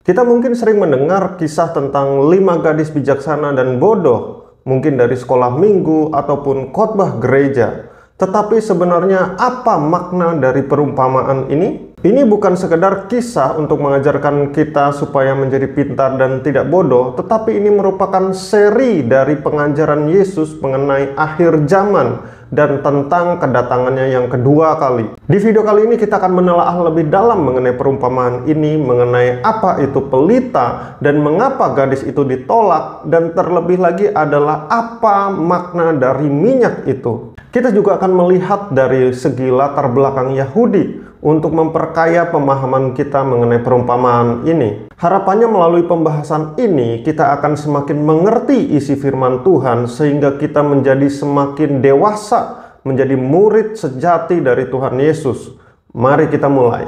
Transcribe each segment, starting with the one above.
Kita mungkin sering mendengar kisah tentang 5 gadis bijaksana dan bodoh, mungkin dari sekolah minggu ataupun khotbah gereja. Tetapi sebenarnya apa makna dari perumpamaan ini? Ini bukan sekedar kisah untuk mengajarkan kita supaya menjadi pintar dan tidak bodoh, tetapi ini merupakan seri dari pengajaran Yesus mengenai akhir zaman dan tentang kedatangannya yang kedua kali. Di video kali ini kita akan menelaah lebih dalam mengenai perumpamaan ini, mengenai apa itu pelita dan mengapa gadis itu ditolak, dan terlebih lagi adalah apa makna dari minyak itu. Kita juga akan melihat dari segi latar belakang Yahudi untuk memperkaya pemahaman kita mengenai perumpamaan ini. Harapannya melalui pembahasan ini kita akan semakin mengerti isi firman Tuhan sehingga kita menjadi semakin dewasa, menjadi murid sejati dari Tuhan Yesus. Mari kita mulai.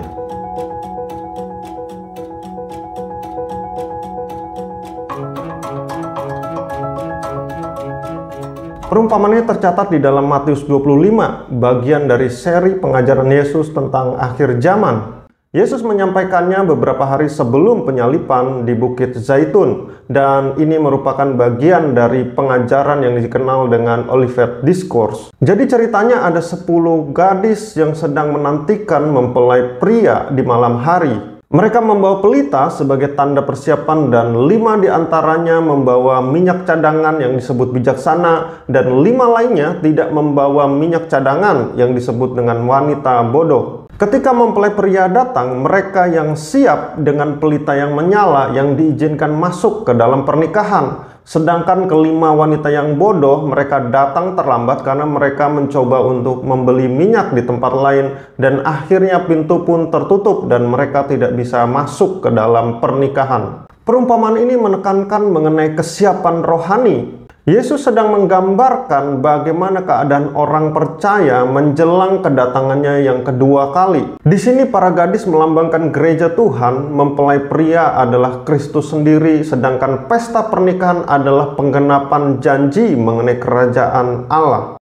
Perumpamannya tercatat di dalam Matius 25, bagian dari seri pengajaran Yesus tentang akhir zaman. Yesus menyampaikannya beberapa hari sebelum penyalipan di Bukit Zaitun, dan ini merupakan bagian dari pengajaran yang dikenal dengan Olivet Discourse. Jadi ceritanya ada 10 gadis yang sedang menantikan mempelai pria di malam hari. Mereka membawa pelita sebagai tanda persiapan dan 5 diantaranya membawa minyak cadangan yang disebut bijaksana dan 5 lainnya tidak membawa minyak cadangan yang disebut dengan wanita bodoh. Ketika mempelai pria datang, mereka yang siap dengan pelita yang menyala yang diizinkan masuk ke dalam pernikahan. Sedangkan kelima wanita yang bodoh, mereka datang terlambat karena mereka mencoba untuk membeli minyak di tempat lain dan akhirnya pintu pun tertutup dan mereka tidak bisa masuk ke dalam pernikahan. Perumpamaan ini menekankan mengenai kesiapan rohani. Yesus sedang menggambarkan bagaimana keadaan orang percaya menjelang kedatangannya yang kedua kali. Di sini para gadis melambangkan gereja Tuhan, mempelai pria adalah Kristus sendiri, sedangkan pesta pernikahan adalah penggenapan janji mengenai kerajaan Allah.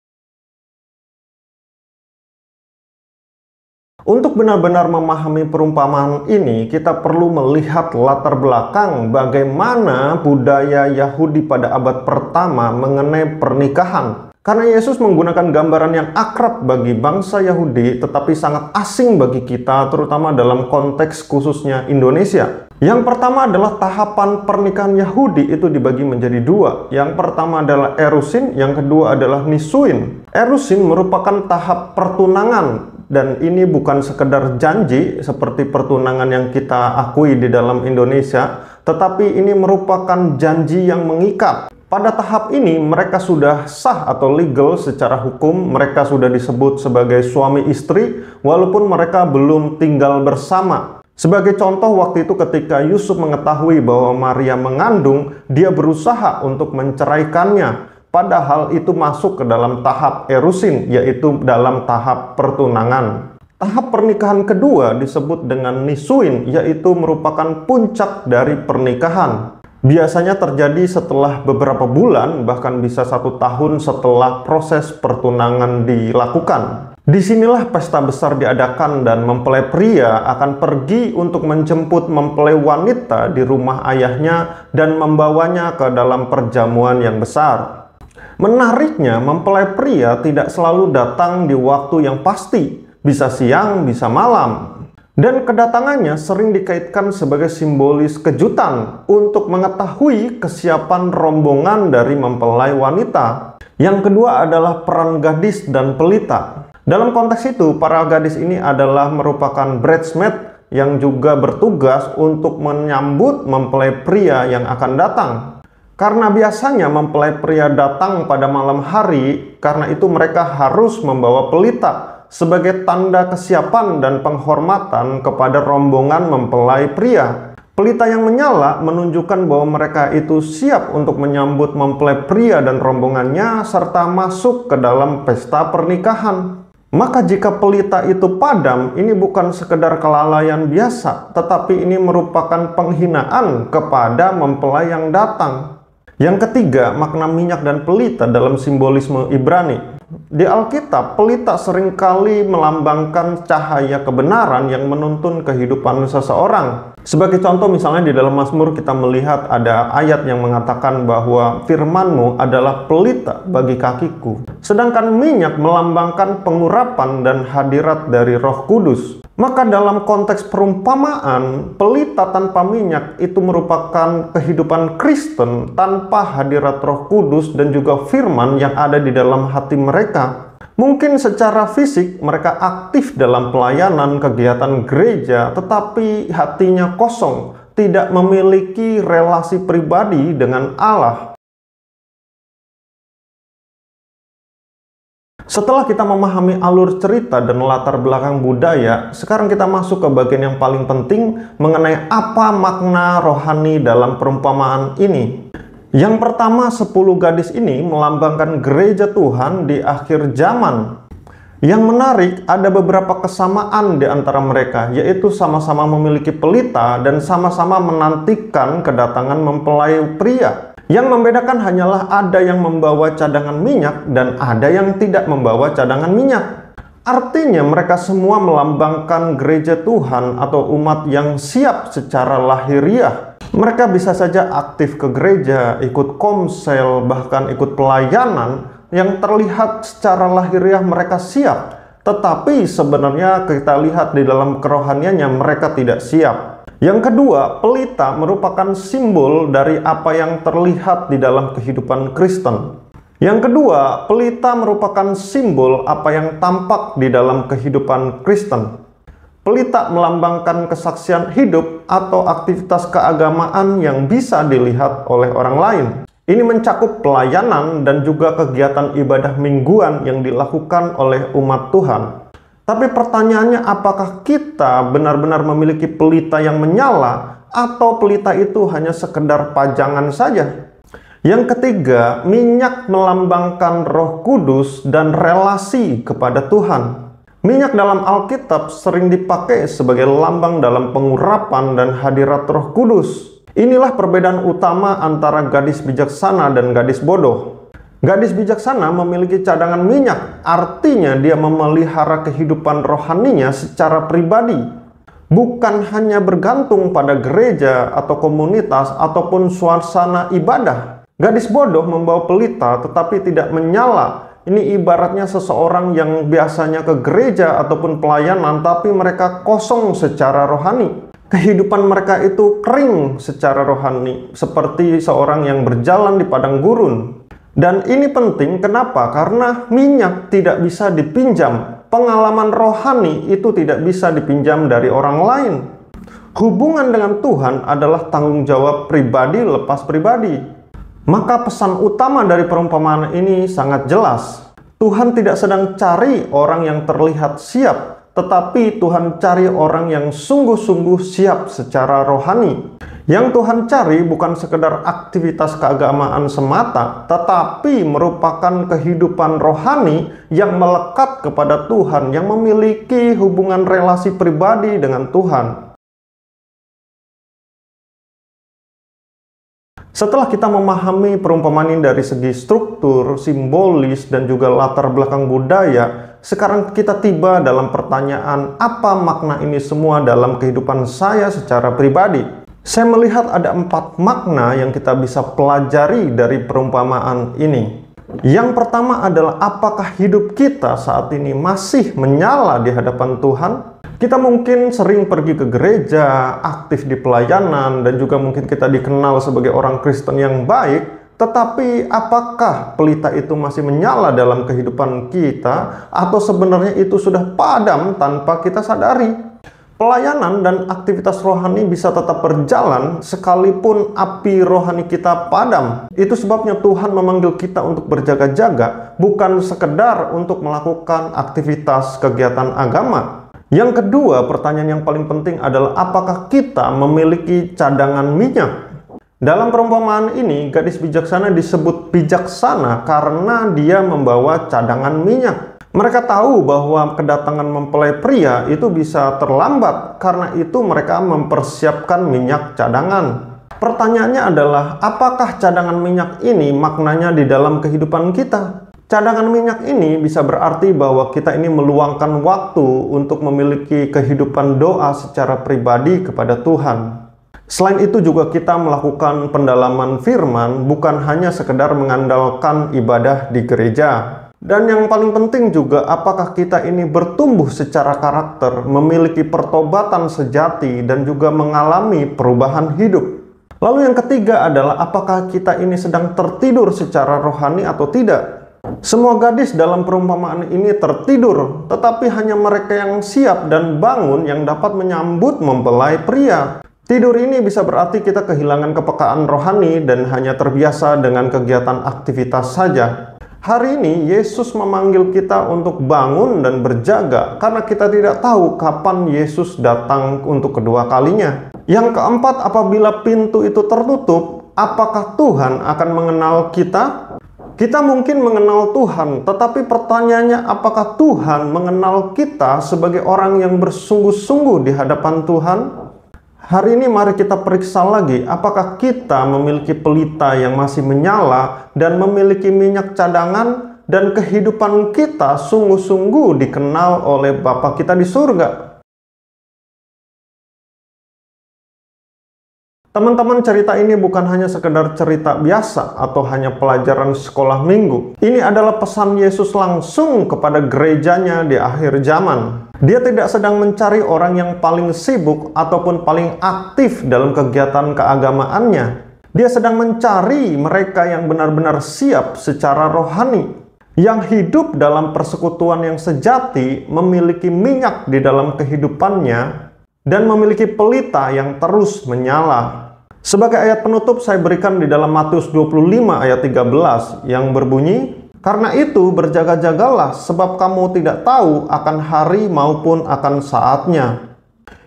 Untuk benar-benar memahami perumpamaan ini, kita perlu melihat latar belakang bagaimana budaya Yahudi pada abad pertama mengenai pernikahan. Karena Yesus menggunakan gambaran yang akrab bagi bangsa Yahudi, tetapi sangat asing bagi kita, terutama dalam konteks khususnya Indonesia. Yang pertama adalah tahapan pernikahan Yahudi itu dibagi menjadi 2. Yang pertama adalah erusin, yang kedua adalah nisuin. Erusin merupakan tahap pertunangan. Dan ini bukan sekedar janji seperti pertunangan yang kita akui di dalam Indonesia, tetapi ini merupakan janji yang mengikat. Pada tahap ini mereka sudah sah atau legal secara hukum, mereka sudah disebut sebagai suami istri walaupun mereka belum tinggal bersama. Sebagai contoh, waktu itu ketika Yusuf mengetahui bahwa Maria mengandung, dia berusaha untuk menceraikannya. Padahal itu masuk ke dalam tahap erusin, yaitu dalam tahap pertunangan. Tahap pernikahan kedua disebut dengan nisuin, yaitu merupakan puncak dari pernikahan. Biasanya terjadi setelah beberapa bulan, bahkan bisa 1 tahun setelah proses pertunangan dilakukan. Disinilah pesta besar diadakan dan mempelai pria akan pergi untuk menjemput mempelai wanita di rumah ayahnya dan membawanya ke dalam perjamuan yang besar. Menariknya, mempelai pria tidak selalu datang di waktu yang pasti, bisa siang, bisa malam. Dan kedatangannya sering dikaitkan sebagai simbolis kejutan untuk mengetahui kesiapan rombongan dari mempelai wanita. Yang kedua adalah peran gadis dan pelita. Dalam konteks itu, para gadis ini adalah merupakan bridesmaid yang juga bertugas untuk menyambut mempelai pria yang akan datang. Karena biasanya mempelai pria datang pada malam hari, karena itu mereka harus membawa pelita sebagai tanda kesiapan dan penghormatan kepada rombongan mempelai pria. Pelita yang menyala menunjukkan bahwa mereka itu siap untuk menyambut mempelai pria dan rombongannya serta masuk ke dalam pesta pernikahan. Maka jika pelita itu padam, ini bukan sekedar kelalaian biasa, tetapi ini merupakan penghinaan kepada mempelai yang datang. Yang ketiga, makna minyak dan pelita dalam simbolisme Ibrani. Di Alkitab, pelita seringkali melambangkan cahaya kebenaran yang menuntun kehidupan seseorang. Sebagai contoh misalnya di dalam Mazmur kita melihat ada ayat yang mengatakan bahwa firman-Mu adalah pelita bagi kakiku. Sedangkan minyak melambangkan pengurapan dan hadirat dari Roh Kudus. Maka dalam konteks perumpamaan, pelita tanpa minyak itu merupakan kehidupan Kristen tanpa hadirat Roh Kudus dan juga firman yang ada di dalam hati mereka. Mungkin secara fisik mereka aktif dalam pelayanan kegiatan gereja, tetapi hatinya kosong, tidak memiliki relasi pribadi dengan Allah. Setelah kita memahami alur cerita dan latar belakang budaya, sekarang kita masuk ke bagian yang paling penting mengenai apa makna rohani dalam perumpamaan ini. Yang pertama, 10 gadis ini melambangkan gereja Tuhan di akhir zaman. Yang menarik, ada beberapa kesamaan di antara mereka, yaitu sama-sama memiliki pelita dan sama-sama menantikan kedatangan mempelai pria. Yang membedakan hanyalah ada yang membawa cadangan minyak dan ada yang tidak membawa cadangan minyak. Artinya mereka semua melambangkan gereja Tuhan atau umat yang siap secara lahiriah. Mereka bisa saja aktif ke gereja, ikut komsel, bahkan ikut pelayanan yang terlihat secara lahiriah mereka siap. Tetapi sebenarnya kita lihat di dalam kerohaniannya mereka tidak siap. Yang kedua, pelita merupakan simbol dari apa yang terlihat di dalam kehidupan Kristen. Yang kedua, pelita merupakan simbol apa yang tampak di dalam kehidupan Kristen. Pelita melambangkan kesaksian hidup atau aktivitas keagamaan yang bisa dilihat oleh orang lain. Ini mencakup pelayanan dan juga kegiatan ibadah mingguan yang dilakukan oleh umat Tuhan. Tapi pertanyaannya, apakah kita benar-benar memiliki pelita yang menyala atau pelita itu hanya sekedar pajangan saja? Yang ketiga, minyak melambangkan Roh Kudus dan relasi kepada Tuhan. Minyak dalam Alkitab sering dipakai sebagai lambang dalam pengurapan dan hadirat Roh Kudus. Inilah perbedaan utama antara gadis bijaksana dan gadis bodoh. Gadis bijaksana memiliki cadangan minyak, artinya dia memelihara kehidupan rohaninya secara pribadi. Bukan hanya bergantung pada gereja atau komunitas ataupun suasana ibadah. Gadis bodoh membawa pelita tetapi tidak menyala. Ini ibaratnya seseorang yang biasanya ke gereja ataupun pelayanan, tapi mereka kosong secara rohani. Kehidupan mereka itu kering secara rohani, seperti seorang yang berjalan di padang gurun. Dan ini penting, kenapa? Karena minyak tidak bisa dipinjam. Pengalaman rohani itu tidak bisa dipinjam dari orang lain. Hubungan dengan Tuhan adalah tanggung jawab pribadi lepas pribadi. Maka pesan utama dari perumpamaan ini sangat jelas. Tuhan tidak sedang cari orang yang terlihat siap, tetapi Tuhan cari orang yang sungguh-sungguh siap secara rohani. Yang Tuhan cari bukan sekedar aktivitas keagamaan semata, tetapi merupakan kehidupan rohani yang melekat kepada Tuhan, yang memiliki hubungan relasi pribadi dengan Tuhan. Setelah kita memahami perumpamaan ini dari segi struktur, simbolis, dan juga latar belakang budaya, sekarang kita tiba dalam pertanyaan, apa makna ini semua dalam kehidupan saya secara pribadi? Saya melihat ada 4 makna yang kita bisa pelajari dari perumpamaan ini. Yang pertama adalah, apakah hidup kita saat ini masih menyala di hadapan Tuhan? Kita mungkin sering pergi ke gereja, aktif di pelayanan, dan juga mungkin kita dikenal sebagai orang Kristen yang baik. Tetapi apakah pelita itu masih menyala dalam kehidupan kita, atau sebenarnya itu sudah padam tanpa kita sadari? Pelayanan dan aktivitas rohani bisa tetap berjalan sekalipun api rohani kita padam. Itu sebabnya Tuhan memanggil kita untuk berjaga-jaga, bukan sekedar untuk melakukan aktivitas kegiatan agama. Yang kedua, pertanyaan yang paling penting adalah, apakah kita memiliki cadangan minyak? Dalam perumpamaan ini, gadis bijaksana disebut bijaksana karena dia membawa cadangan minyak. Mereka tahu bahwa kedatangan mempelai pria itu bisa terlambat, karena itu mereka mempersiapkan minyak cadangan. Pertanyaannya adalah, apakah cadangan minyak ini maknanya di dalam kehidupan kita? Cadangan minyak ini bisa berarti bahwa kita ini meluangkan waktu untuk memiliki kehidupan doa secara pribadi kepada Tuhan. Selain itu juga kita melakukan pendalaman firman bukan hanya sekedar mengandalkan ibadah di gereja. Dan yang paling penting juga apakah kita ini bertumbuh secara karakter, memiliki pertobatan sejati dan juga mengalami perubahan hidup. Lalu yang ketiga adalah apakah kita ini sedang tertidur secara rohani atau tidak. Semua gadis dalam perumpamaan ini tertidur, tetapi hanya mereka yang siap dan bangun yang dapat menyambut mempelai pria. Tidur ini bisa berarti kita kehilangan kepekaan rohani dan hanya terbiasa dengan kegiatan aktivitas saja. Hari ini Yesus memanggil kita untuk bangun dan berjaga karena kita tidak tahu kapan Yesus datang untuk kedua kalinya. Yang keempat, apabila pintu itu tertutup, apakah Tuhan akan mengenal kita? Kita mungkin mengenal Tuhan, tetapi pertanyaannya apakah Tuhan mengenal kita sebagai orang yang bersungguh-sungguh di hadapan Tuhan? Hari ini mari kita periksa lagi apakah kita memiliki pelita yang masih menyala dan memiliki minyak cadangan dan kehidupan kita sungguh-sungguh dikenal oleh Bapa kita di surga. Teman-teman, cerita ini bukan hanya sekedar cerita biasa atau hanya pelajaran sekolah minggu. Ini adalah pesan Yesus langsung kepada gerejanya di akhir zaman. Dia tidak sedang mencari orang yang paling sibuk ataupun paling aktif dalam kegiatan keagamaannya. Dia sedang mencari mereka yang benar-benar siap secara rohani, yang hidup dalam persekutuan yang sejati, memiliki minyak di dalam kehidupannya, dan memiliki pelita yang terus menyala. Sebagai ayat penutup saya berikan di dalam Matius 25 ayat 13 yang berbunyi, "Karena itu berjaga-jagalah, sebab kamu tidak tahu akan hari maupun akan saatnya."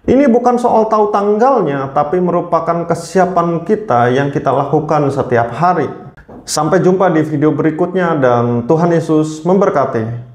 Ini bukan soal tahu tanggalnya, tapi merupakan kesiapan kita yang kita lakukan setiap hari. Sampai jumpa di video berikutnya dan Tuhan Yesus memberkati.